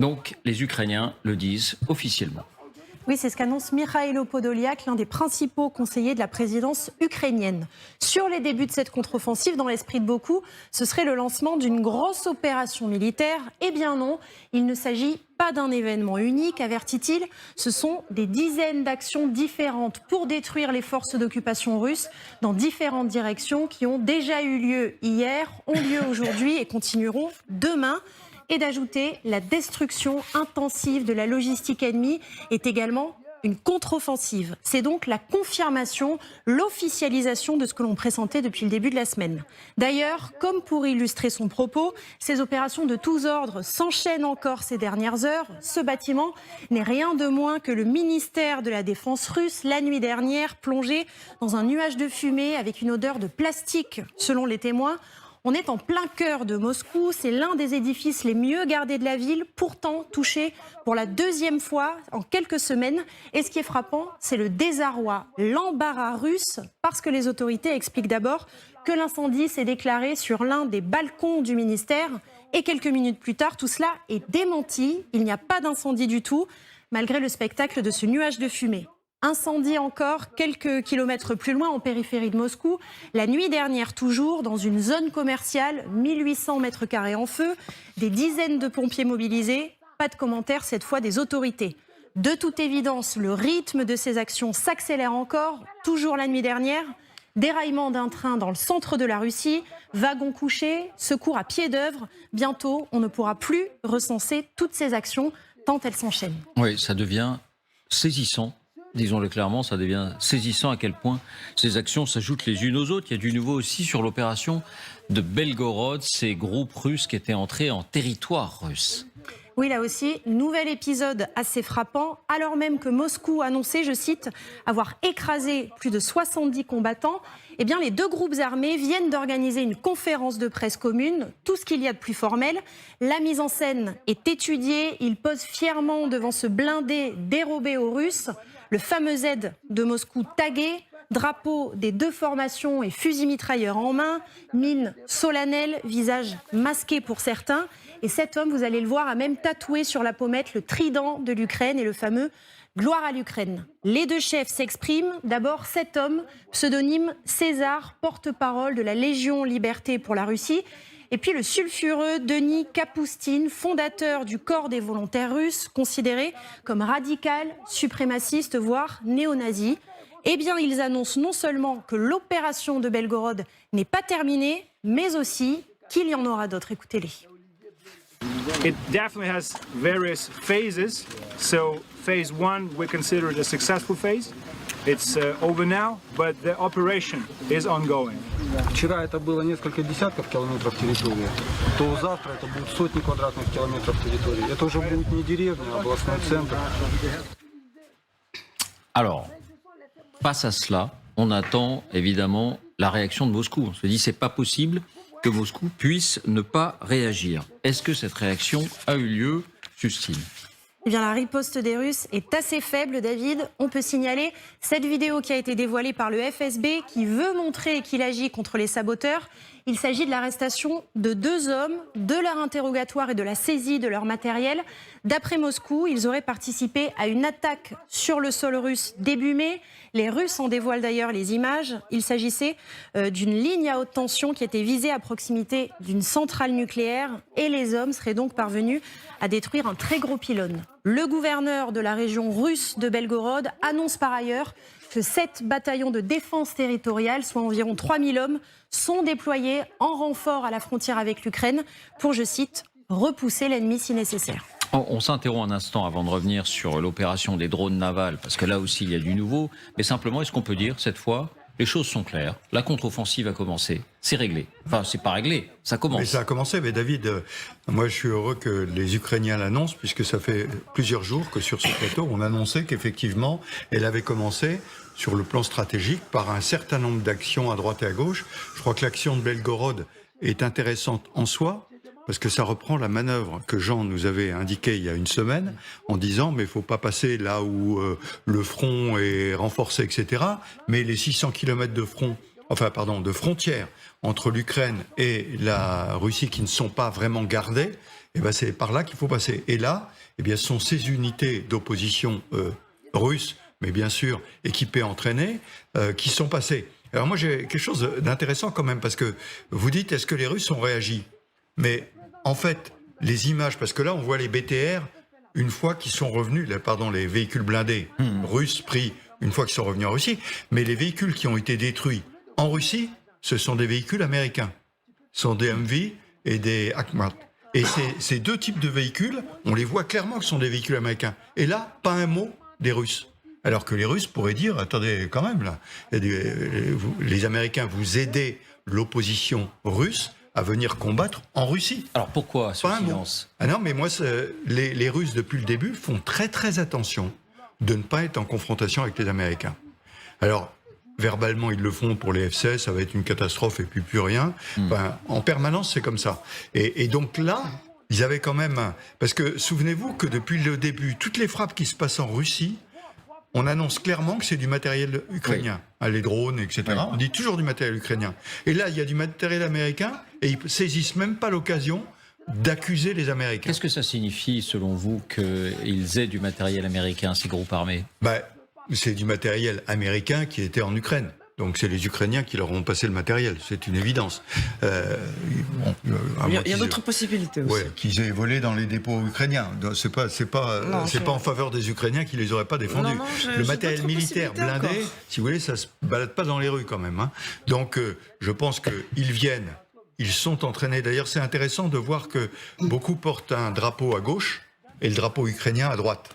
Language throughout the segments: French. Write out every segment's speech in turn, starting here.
Donc les Ukrainiens le disent officiellement. Oui, c'est ce qu'annonce Mikhailo Podolyak, l'un des principaux conseillers de la présidence ukrainienne. Sur les débuts de cette contre-offensive, dans l'esprit de beaucoup, ce serait le lancement d'une grosse opération militaire. Eh bien non, il ne s'agit pas d'un événement unique, avertit-il. Ce sont des dizaines d'actions différentes pour détruire les forces d'occupation russes dans différentes directions qui ont déjà eu lieu hier, ont lieu aujourd'hui et continueront demain. Et d'ajouter la destruction intensive de la logistique ennemie est également une contre-offensive. C'est donc la confirmation, l'officialisation de ce que l'on pressentait depuis le début de la semaine. D'ailleurs, comme pour illustrer son propos, ces opérations de tous ordres s'enchaînent encore ces dernières heures. Ce bâtiment n'est rien de moins que le ministère de la Défense russe, la nuit dernière, plongé dans un nuage de fumée avec une odeur de plastique, selon les témoins. On est en plein cœur de Moscou, c'est l'un des édifices les mieux gardés de la ville, pourtant touché pour la deuxième fois en quelques semaines. Et ce qui est frappant, c'est le désarroi, l'embarras russe, parce que les autorités expliquent d'abord que l'incendie s'est déclaré sur l'un des balcons du ministère. Et quelques minutes plus tard, tout cela est démenti, il n'y a pas d'incendie du tout, malgré le spectacle de ce nuage de fumée. Incendie encore quelques kilomètres plus loin en périphérie de Moscou. La nuit dernière toujours, dans une zone commerciale, 1800 mètres carrés en feu, des dizaines de pompiers mobilisés. Pas de commentaire cette fois des autorités. De toute évidence, le rythme de ces actions s'accélère encore. Toujours la nuit dernière, déraillement d'un train dans le centre de la Russie, wagons couchés, secours à pied d'œuvre. Bientôt, on ne pourra plus recenser toutes ces actions tant elles s'enchaînent. Oui, ça devient saisissant. Disons-le clairement, ça devient saisissant à quel point ces actions s'ajoutent les unes aux autres. Il y a du nouveau aussi sur l'opération de Belgorod, ces groupes russes qui étaient entrés en territoire russe. Oui, là aussi, nouvel épisode assez frappant, alors même que Moscou annonçait, je cite, avoir écrasé plus de 70 combattants. Eh bien, les deux groupes armés viennent d'organiser une conférence de presse commune, tout ce qu'il y a de plus formel. La mise en scène est étudiée, ils posent fièrement devant ce blindé dérobé aux Russes. Le fameux Z de Moscou tagué, drapeau des deux formations et fusil mitrailleur en main, mine solennelle, visage masqué pour certains. Et cet homme, vous allez le voir, a même tatoué sur la pommette le trident de l'Ukraine et le fameux « Gloire à l'Ukraine ». Les deux chefs s'expriment. D'abord, cet homme, pseudonyme César, porte-parole de la Légion Liberté pour la Russie. Et puis le sulfureux Denis Kapoustine, fondateur du corps des volontaires russes, considéré comme radical, suprémaciste, voire néo-nazi. Eh bien, ils annoncent non seulement que l'opération de Belgorod n'est pas terminée, mais aussi qu'il y en aura d'autres. Écoutez-les. It definitely has various phases. So phase 1 we consider it a successful phase. It's over now, but the operation is ongoing. Вчера это было несколько десятков километров территории, то завтра это будут сотни квадратных километров территории. Это уже будет не деревня, а областной центр. Alors, face à cela, on attend évidemment la réaction de Moscou. On se dit c'est pas possible que Moscou puisse ne pas réagir. Est-ce que cette réaction a eu lieu, Justine ? Eh bien, la riposte des Russes est assez faible, David. On peut signaler cette vidéo qui a été dévoilée par le FSB qui veut montrer qu'il agit contre les saboteurs. Il s'agit de l'arrestation de deux hommes, de leur interrogatoire et de la saisie de leur matériel. D'après Moscou, ils auraient participé à une attaque sur le sol russe début mai. Les Russes en dévoilent d'ailleurs les images. Il s'agissait d'une ligne à haute tension qui était visée à proximité d'une centrale nucléaire et les hommes seraient donc parvenus à détruire un très gros pylône. Le gouverneur de la région russe de Belgorod annonce par ailleurs que 7 bataillons de défense territoriale, soit environ 3000 hommes, sont déployés en renfort à la frontière avec l'Ukraine pour, je cite, repousser l'ennemi si nécessaire. On s'interrompt un instant avant de revenir sur l'opération des drones navals, parce que là aussi il y a du nouveau. Mais simplement, est-ce qu'on peut dire, cette fois, les choses sont claires, la contre-offensive a commencé, c'est réglé. Enfin, c'est pas réglé, ça commence. Mais ça a commencé, mais David, moi je suis heureux que les Ukrainiens l'annoncent, puisque ça fait plusieurs jours que sur ce plateau, on annonçait qu'effectivement, elle avait commencé sur le plan stratégique par un certain nombre d'actions à droite et à gauche. Je crois que l'action de Belgorod est intéressante en soi, parce que ça reprend la manœuvre que Jean nous avait indiquée il y a une semaine, en disant mais il faut pas passer là où le front est renforcé, etc. Mais les 600 km de frontière entre l'Ukraine et la Russie qui ne sont pas vraiment gardés, Et ben c'est par là qu'il faut passer. Et là, eh bien, ce sont ces unités d'opposition russes, mais bien sûr équipées, entraînées, qui sont passées. Alors moi, j'ai quelque chose d'intéressant quand même, parce que vous dites, est-ce que les Russes ont réagi? Mais en fait, les images, parce que là, on voit les BTR, une fois qu'ils sont revenus, les véhicules blindés russes pris, une fois qu'ils sont revenus en Russie, mais les véhicules qui ont été détruits en Russie, ce sont des véhicules américains. Ce sont des Humvee et des Akhmat. Et ces deux types de véhicules, on les voit clairement que ce sont des véhicules américains. Et là, pas un mot des Russes. Alors que les Russes pourraient dire, attendez, quand même, là, les Américains, vous aidez l'opposition russe à venir combattre en Russie. Alors pourquoi ce silence? Ah non, mais moi, les Russes, depuis le début, font très très attention de ne pas être en confrontation avec les Américains. Alors, verbalement, ils le font pour les F-16, ça va être une catastrophe et puis plus rien. Ben, en permanence, c'est comme ça. Et donc là, ils avaient quand même... Parce que souvenez-vous que depuis le début, toutes les frappes qui se passent en Russie, on annonce clairement que c'est du matériel ukrainien. Oui. Les drones, etc. Oui. On dit toujours du matériel ukrainien. Et là, il y a du matériel américain et ils saisissent même pas l'occasion d'accuser les Américains. Qu'est-ce que ça signifie, selon vous, qu'ils aient du matériel américain, ces groupes armés? C'est du matériel américain qui était en Ukraine. Donc c'est les Ukrainiens qui leur ont passé le matériel, c'est une évidence. Il y a d'autres possibilités aussi. Ouais, qu'ils aient volé dans les dépôts ukrainiens. C'est pas en faveur des Ukrainiens qui les auraient pas défendus. Le matériel militaire blindé, encore. Si vous voulez, ça se balade pas dans les rues quand même. Hein. Donc je pense qu'ils viennent, ils sont entraînés. D'ailleurs, c'est intéressant de voir que beaucoup portent un drapeau à gauche et le drapeau ukrainien à droite.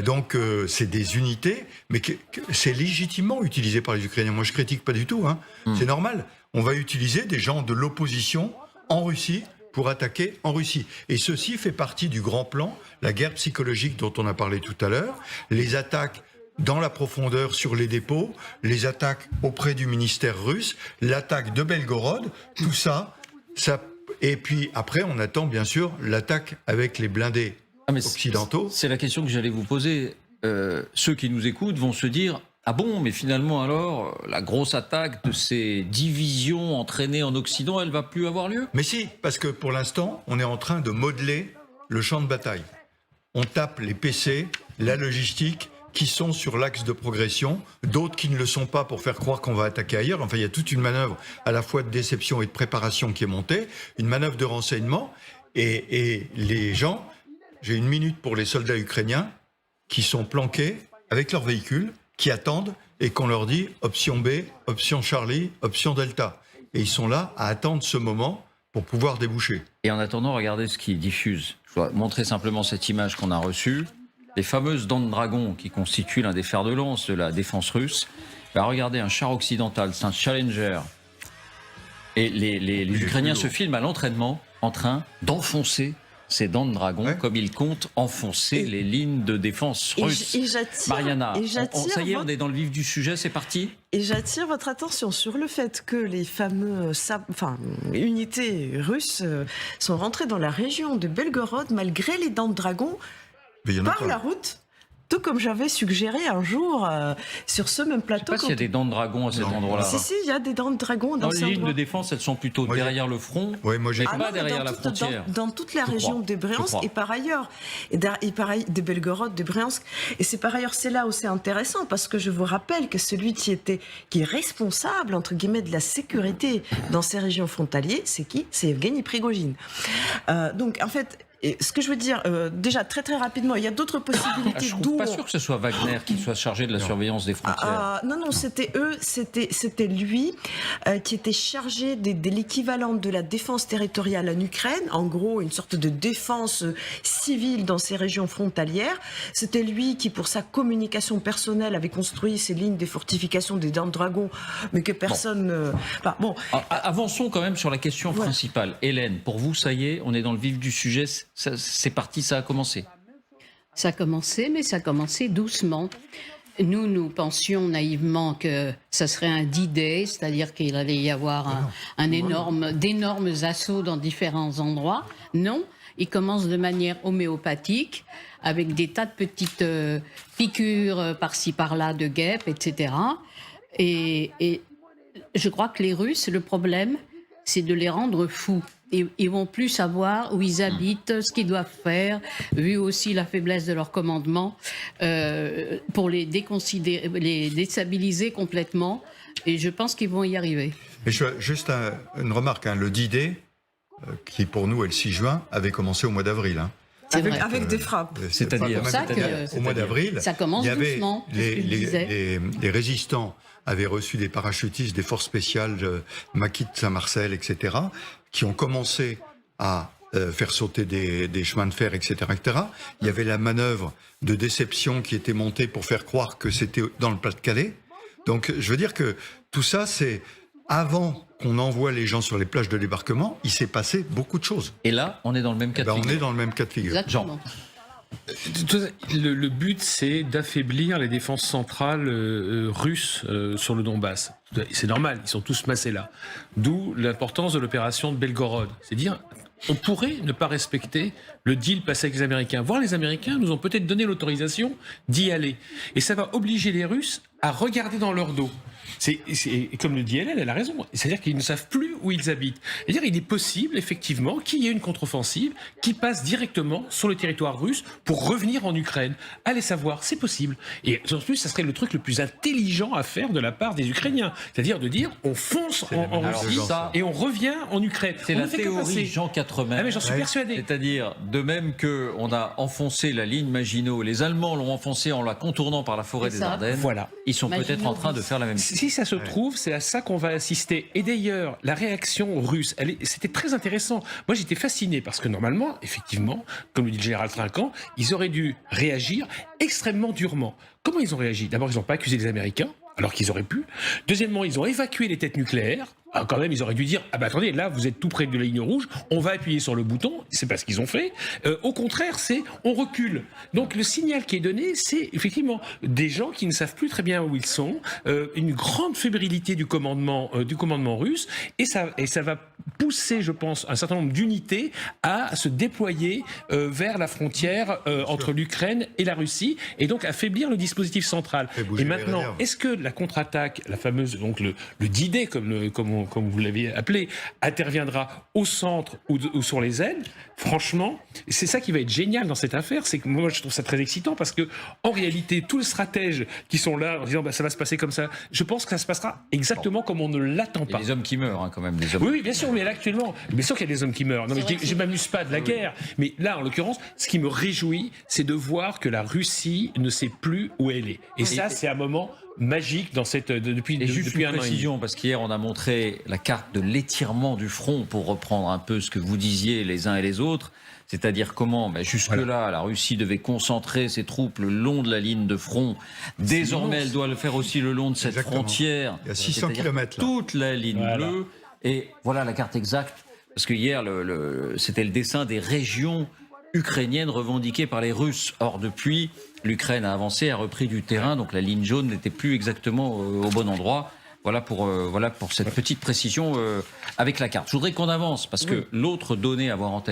Donc c'est des unités, mais c'est légitimement utilisé par les Ukrainiens. Moi je critique pas du tout, hein. C'est normal. On va utiliser des gens de l'opposition en Russie pour attaquer en Russie. Et ceci fait partie du grand plan, la guerre psychologique dont on a parlé tout à l'heure, les attaques dans la profondeur sur les dépôts, les attaques auprès du ministère russe, l'attaque de Belgorod, tout ça. Et puis après on attend bien sûr l'attaque avec les blindés occidentaux. C'est la question que j'allais vous poser. Ceux qui nous écoutent vont se dire, ah bon, mais finalement alors, la grosse attaque de ces divisions entraînées en Occident, elle va plus avoir lieu? Mais si, parce que pour l'instant, on est en train de modeler le champ de bataille. On tape les PC, la logistique, qui sont sur l'axe de progression, d'autres qui ne le sont pas pour faire croire qu'on va attaquer ailleurs. Enfin, il y a toute une manœuvre à la fois de déception et de préparation qui est montée, une manœuvre de renseignement, et les gens... J'ai une minute pour les soldats ukrainiens qui sont planqués avec leurs véhicules, qui attendent et qu'on leur dit option B, option Charlie, option Delta. Et ils sont là à attendre ce moment pour pouvoir déboucher. Et en attendant, regardez ce qui diffuse. Je dois montrer simplement cette image qu'on a reçue. Les fameuses dents de dragon qui constituent l'un des fers de lance de la défense russe. Regardez un char occidental, c'est un Challenger. Et les Ukrainiens se filment à l'entraînement en train d'enfoncer ces dents de dragon, comme ils comptent enfoncer les lignes de défense russes. Mariana, ça y est, on est dans le vif du sujet, c'est parti. Et j'attire votre attention sur le fait que les fameux unités russes sont rentrées dans la région de Belgorod malgré les dents de dragon par la route. Tout comme j'avais suggéré un jour sur ce même plateau. Je ne sais pas s'il y a des dents de dragon à cet endroit-là. Si, il y a des dents de dragon dans ces endroits. Les lignes de défense, elles sont plutôt derrière le front, mais pas derrière la frontière. Dans toute la région de Bryansk et par ailleurs, de Belgorod, de Bryansk. Et c'est par ailleurs, c'est là où c'est intéressant, parce que je vous rappelle que celui qui est responsable, entre guillemets, de la sécurité dans ces régions frontalières, c'est qui? C'est Evgeny Prigojine. Donc, en fait... Et ce que je veux dire, déjà très très rapidement, il y a d'autres possibilités. Je ne suis pas sûr que ce soit Wagner qui soit chargé de la surveillance des frontières. Non, c'était eux, c'était lui qui était chargé de l'équivalent de la défense territoriale en Ukraine, en gros une sorte de défense civile dans ces régions frontalières. C'était lui qui, pour sa communication personnelle, avait construit ces lignes des fortifications des Dents de Dragon, mais que personne... Avançons quand même sur la question principale. Hélène, pour vous, ça y est, on est dans le vif du sujet. C'est parti, ça a commencé. Ça a commencé, mais ça a commencé doucement. Nous pensions naïvement que ça serait un D-Day, c'est-à-dire qu'il allait y avoir d'énormes assauts dans différents endroits. Non, il commence de manière homéopathique, avec des tas de petites piqûres par-ci par-là de guêpes, etc. Et je crois que les Russes, le problème, c'est de les rendre fous. ils vont plus savoir où ils habitent, ce qu'ils doivent faire, vu aussi la faiblesse de leur commandement, pour les déstabiliser complètement. Et je pense qu'ils vont y arriver. Et juste une remarque, le D-Day, qui pour nous est le 6 juin, avait commencé au mois d'avril. C'est vrai. Avec des frappes. C'est-à-dire au mois d'avril, ça commence il y avait doucement, c'est ce que je disais. les résistants avaient reçu des parachutistes, des forces spéciales Maquis de Saint-Marcel, etc., qui ont commencé à faire sauter des chemins de fer, etc., etc. Il y avait la manœuvre de déception qui était montée pour faire croire que c'était dans le Pas-de-Calais. Donc, je veux dire que tout ça, c'est avant qu'on envoie les gens sur les plages de débarquement, il s'est passé beaucoup de choses. Et là, on est dans le même cas de figure. On est dans le même cas de figure. Exactement. Le but, c'est d'affaiblir les défenses centrales russes sur le Donbass. C'est normal, ils sont tous massés là. D'où l'importance de l'opération de Belgorod. C'est dire, on pourrait ne pas respecter le deal passé avec les Américains. Voire les Américains nous ont peut-être donné l'autorisation d'y aller. Et ça va obliger les Russes à regarder dans leur dos. Et comme le dit Hélène, elle a raison. C'est-à-dire qu'ils ne savent plus où ils habitent. C'est-à-dire il est possible, effectivement, qu'il y ait une contre-offensive qui passe directement sur le territoire russe pour revenir en Ukraine. Allez savoir, c'est possible. Et en plus, ça serait le truc le plus intelligent à faire de la part des Ukrainiens. C'est-à-dire de dire, on fonce en Russie et on revient en Ukraine. C'est la théorie Jean Quatremer. Ah mais j'en suis persuadé. C'est-à-dire, de même qu'on a enfoncé la ligne Maginot, les Allemands l'ont enfoncée en la contournant par la forêt des Ardennes, voilà. Ils sont peut-être en train de faire la même chose. Si ça se trouve, c'est à ça qu'on va assister. Et d'ailleurs, la réaction russe, c'était très intéressant. Moi, j'étais fasciné parce que normalement, effectivement, comme le dit le général Trinquant, ils auraient dû réagir extrêmement durement. Comment ils ont réagi? D'abord, ils n'ont pas accusé les Américains, alors qu'ils auraient pu. Deuxièmement, ils ont évacué les têtes nucléaires. Alors quand même, ils auraient dû dire, ah ben attendez, là, vous êtes tout près de la ligne rouge, on va appuyer sur le bouton. C'est pas ce qu'ils ont fait. Au contraire, c'est on recule. Donc le signal qui est donné, c'est effectivement des gens qui ne savent plus très bien où ils sont, une grande fébrilité du commandement russe, et ça va pousser, je pense, un certain nombre d'unités à se déployer vers la frontière entre l'Ukraine et la Russie, et donc affaiblir le dispositif central. Et maintenant, est-ce que la contre-attaque, la fameuse, donc le D-Day, comme vous l'avez appelé, interviendra au centre ou sur les ailes? Franchement, c'est ça qui va être génial dans cette affaire, c'est que moi je trouve ça très excitant parce que en réalité, tous les stratèges qui sont là en disant ça va se passer comme ça, je pense que ça se passera exactement comme on ne l'attend pas. Il y a des hommes qui meurent quand même, des hommes. Oui, bien sûr, mais là actuellement, bien sûr qu'il y a des hommes qui meurent. Non, mais je m'amuse pas de la guerre, mais là en l'occurrence, ce qui me réjouit, c'est de voir que la Russie ne sait plus où elle est. Et ça, c'est un moment magique dans depuis une un an. Précision, parce qu'hier on a montré la carte de l'étirement du front pour reprendre un peu ce que vous disiez les uns et les autres, c'est-à-dire comment jusque-là la Russie devait concentrer ses troupes le long de la ligne de front. Désormais elle doit le faire aussi le long de cette frontière. Il y a 600 km là. Toute la ligne bleue. Et voilà la carte exacte, parce que hier c'était le dessin des régions ukrainiennes revendiquées par les Russes. Or depuis, l'Ukraine a avancé, a repris du terrain, donc la ligne jaune n'était plus exactement au bon endroit. Voilà pour cette petite précision avec la carte. Je voudrais qu'on avance, parce que l'autre donnée à avoir en tête